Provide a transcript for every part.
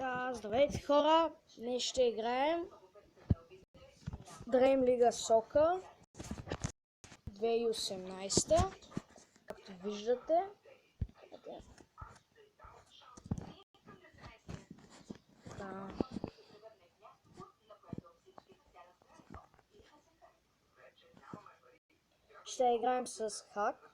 Здравейте хора, днес ще играем Dream League Soccer 2018, както виждате. Ще играем с хак.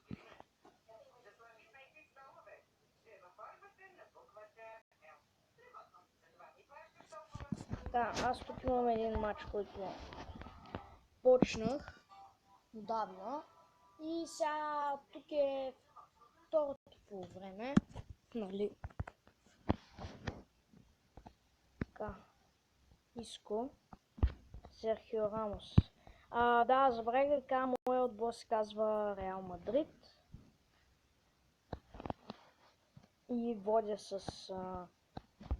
Аз тук имам един матч, който почнах отдавна и сега тук е второто по време, нали? Иско, Серхио Рамос. Забравих да кажа, моят отбор се казва Реал Мадрид и водя с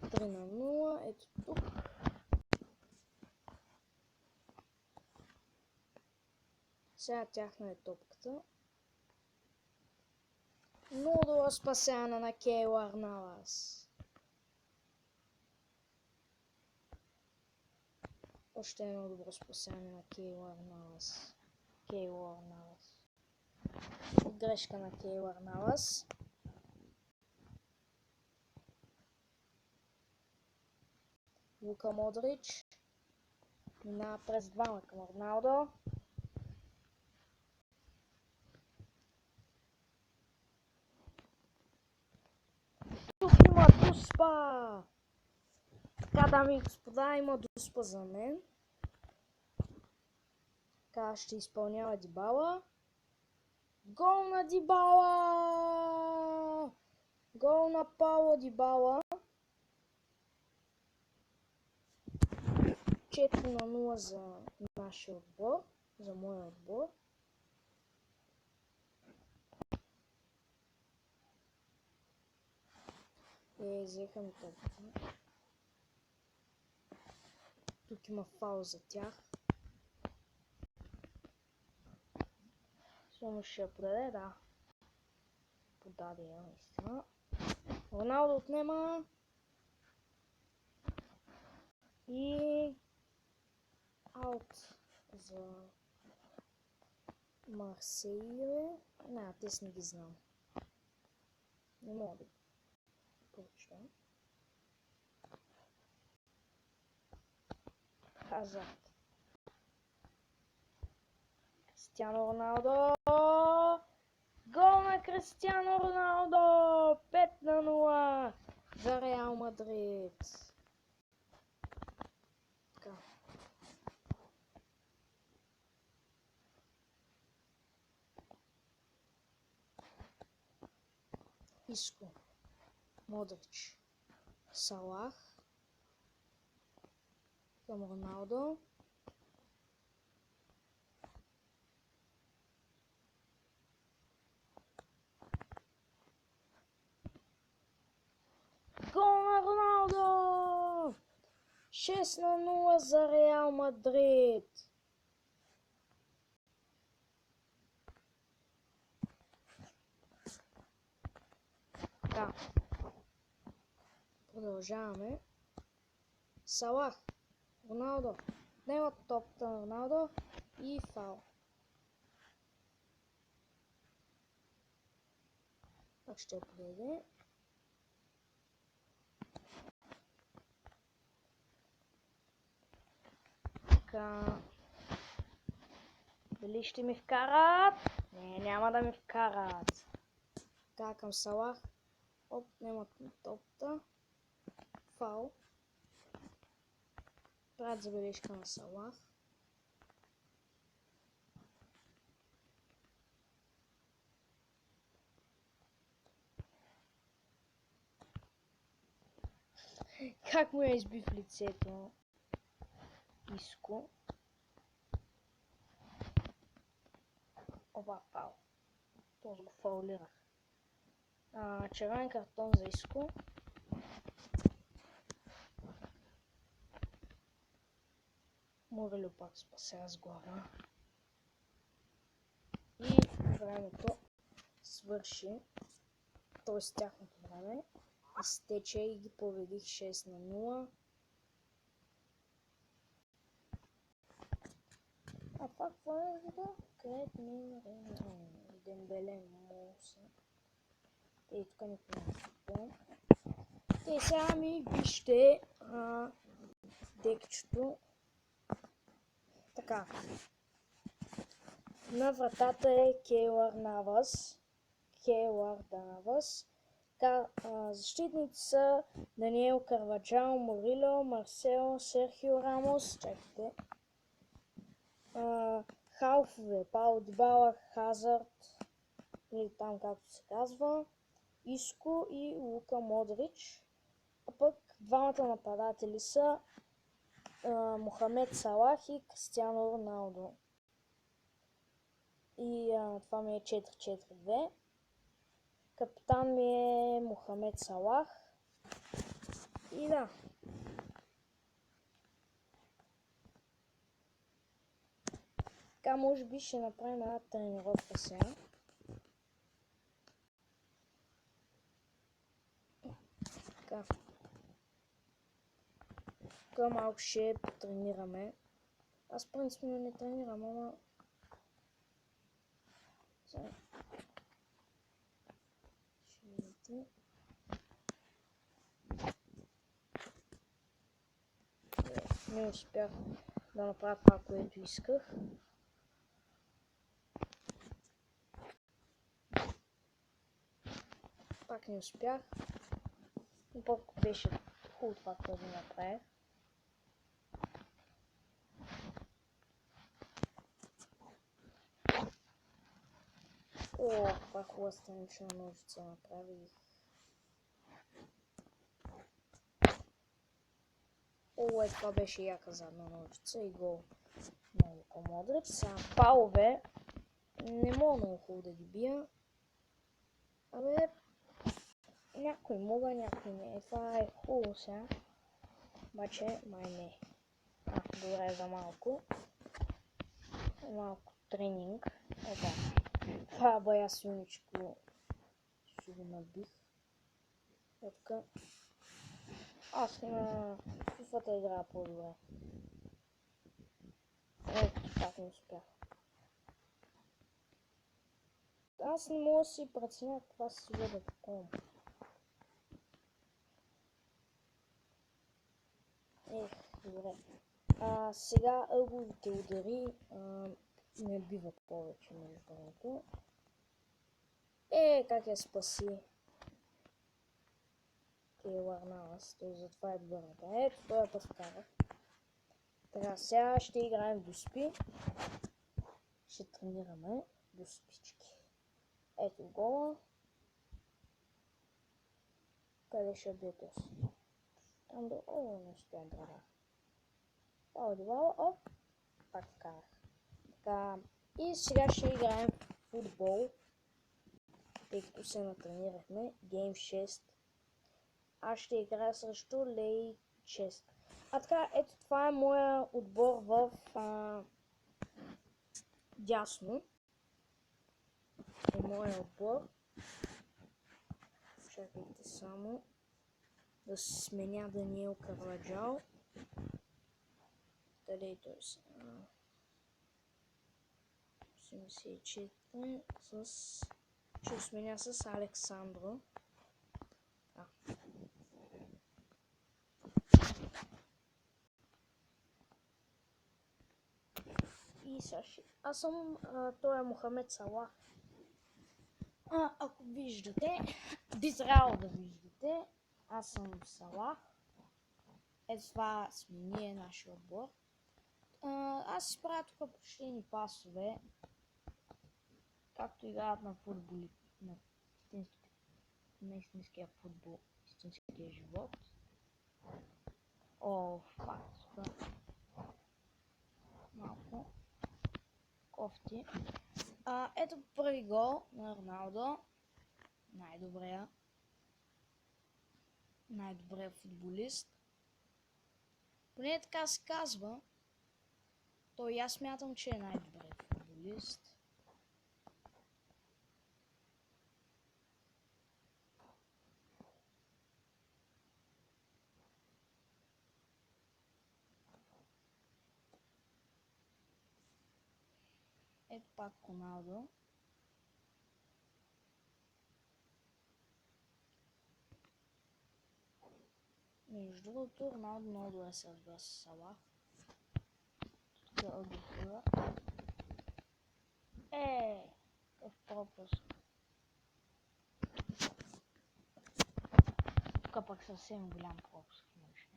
3-0, ето тук. Сега тяхна е топката. Много добро спасяване на Кейлор Навас. Още едно добро спасяване на Кейлор Навас. Грешка на Кейлор Навас. Лука Модрич минава през двама към Роналдо. Тук има дуспа! Така, дами и господа, има дуспа за мен. Така ще изпълнява Дибала. Гол на Дибала! Гол на Пауло Дибала. 4-0 за нашия отбор, за моя отбор. Взеха ми топката. Тук има фаул за тях. Само ще я подаде, да. Подаде я, наистина. Роналдо отнема. И аут за Марсейле. Не, те не ги знам. Не мога да прочитам. Хазард. Кристиано Роналдо. Гол на Кристиано Роналдо. 5-0 за Реал Мадрид. Иско, Модрич, Салах към Роналдо. Гол на Роналдо! 6-0 за Реал Мадрид. Продължаваме. Салах, Роналдо, нема топта на Роналдо и фаул. Пак ще подаде. Дали ще ми вкарат? Не, няма да ми вкарат. Към Салах. Оп, немат топта. Фаул. Правят забележка на Салах. Как му я изби в лицето? Иско. Опа, фаул. Този го фаулирах. Червен картон за Иско. Морелю пак спася с глава. И времето свърши. Т.е. тяхното време. изтече и ги победих 6-0. А това какво е за да? Крет ми Дембеле Муса. Ей, тук никой не се помня. Те сега ми вижте декчето. Така. На вратата е Кейлър Навас. Защитници са Даниел Карваджал, Морило, Марсело, Серхио Рамос. Чакайте. Халфове, Пауло Дибала, Хазард, или там както се казва, Иско и Лука Модрич. А пък двамата нападатели са Мохамед Салах и Кристиано Роналдо. И това ми е 4-4-2. Капитан ми е Мохамед Салах. И да. Така може би ще направим една тренировка сега. Така. Тук малко ще потренираме. Аз принципно не тренирам, ама... Не успях да направя това, което исках. Пак не успях. Но пък беше хубаво това, което направих. О, каква хубава странична ножица направих. О, това беше яка задна ножица и гол на Лука Модрич. Сега палове не мога много хубаво да ги бия. Абе, някой мога, някой не. Това е хубаво сега. Обаче май не. Добре за малко. Малко тренинг. Опа. Това бая силничко. Ще го набих. Така. Аз на фифата играя по-добре. Ето, пак не успях. Аз не мога да си преценя това си да такова. Добре. Сега ъгловите удари не биват повече между другото. Как я спаси Кейлър Навас, той затова е добър. Ето, този път вкарах. Така, сега ще играем до спи. Ще тренираме до спички. Ето гола. Къде ще бие този? Там до... О, не успя да дава. Това отдавала. О, пак вкарах. Така, и сега ще играем футбол. Тъй като се натренирахме. Гейм 6. Аз ще играя срещу Лей 6. Така, ето това е моя отбор в дясно. Е моя отбор. Чакайте само да се сменя Даниел Карваджал. Къде е той са? 84 с... Ще сменя с Александро. И Саши. Аз съм... той е Мохамед Салах. Ако виждате, би трябвало да виждате. Аз съм Салах. Ето това сме ние, нашия отбор. Аз си правя тук почтени пасове. Както играят на футболи. На истинския футбол. Истинския живот. О, факт. Малко кофти. Ето първи гол на Роналдо. Най-добрият футболист. Поне така се казва. То и аз смятам, че е най-добрият футболист. Ето пак Роналдо. Между другото, Роналдо много добре се разбира с Салах. Тук е Огюфура. Какъв пропуск. Тук пък съвсем голям пропуск имаше.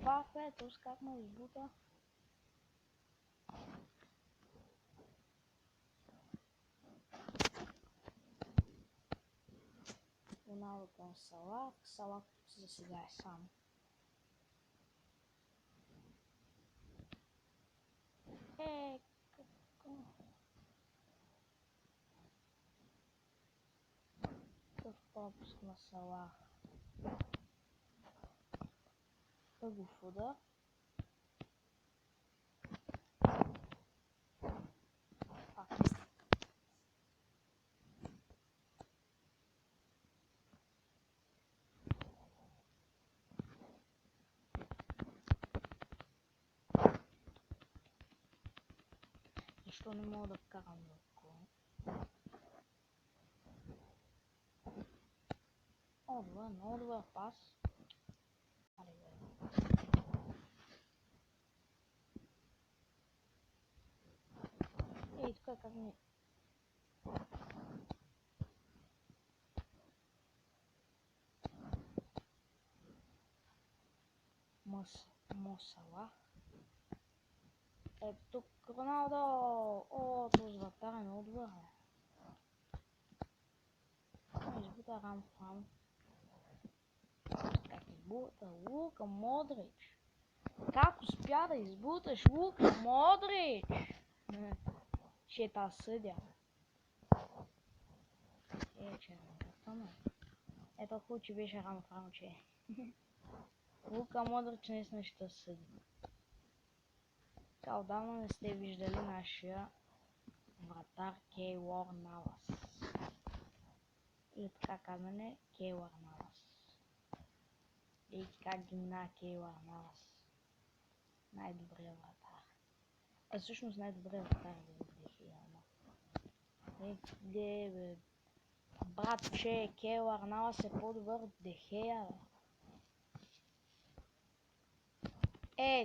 Пак този как ме избута. Роналдо към Салах. Салах за сега е сам. Какъв пропуск на Салах. Огюфура. Защо не мога да вкарам лъко? Много добър пас. Тук как ми... Салах. Тук Роналдо. Този вратар е много добър. Избута рам в рам. Как избута Лука Модрич? Как успя да избуташ Лука Модрич? Ще е тази съдя. Ето хубаво, че беше рам в рам, че Лука Модрич наистина ще съди. Така отдавна не сте виждали нашия вратар Кейлор Навас. Или така казане Кейлор Навас. И как ги мина Кейлор Навас. Най-добрият вратар. Всъщност най-добрият вратар е Дехея. Братче, Кейлор Навас е по-добър от Дехея.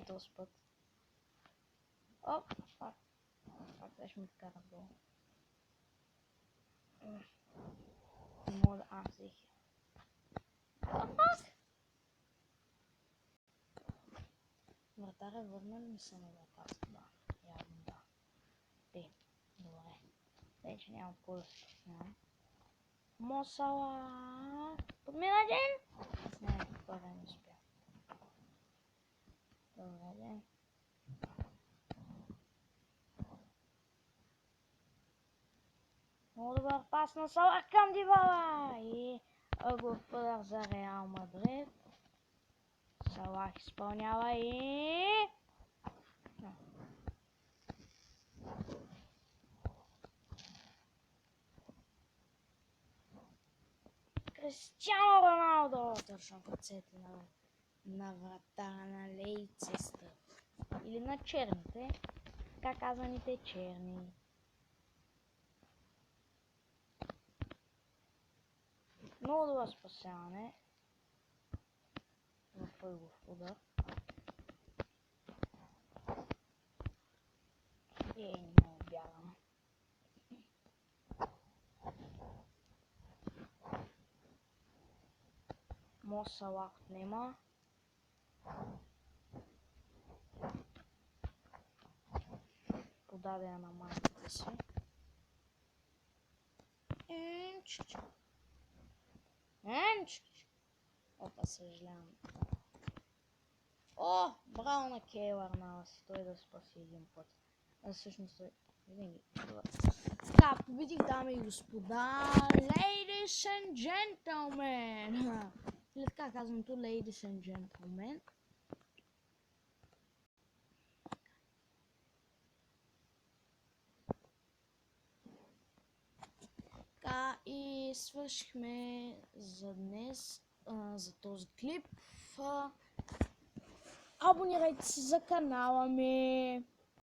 Този път. Пак ще ми вкара долу. Не мога да... взех я. Вратар е върнал ли ми се на вратар? Да, явно да. Добре. Вече няма какво да се стеснявам. Салах. Подмина ден? Не, това не успя. Добре ден. Много добър пас на Салах към Дибала. И Огюфура за Реал Мадрид. Салах изпълнява и... Кристиано Роналдо! Точно в ръцете на вратара на Лейцестър. Или на черните. Така казаните черни. Много добро спасяване. В Огюфура. Не мога бягам. Салах отнема. Подаде на майката си. Съжалявам. Браво на Кейлор Навас. Той да спаси един път. Всъщност той винаги. Така, победих, дами и господа. Ladies and gentlemen. Или така казвам то, ladies and gentlemen. Така, и свършихме за днес. за този клип. Абонирайте се за канала ми.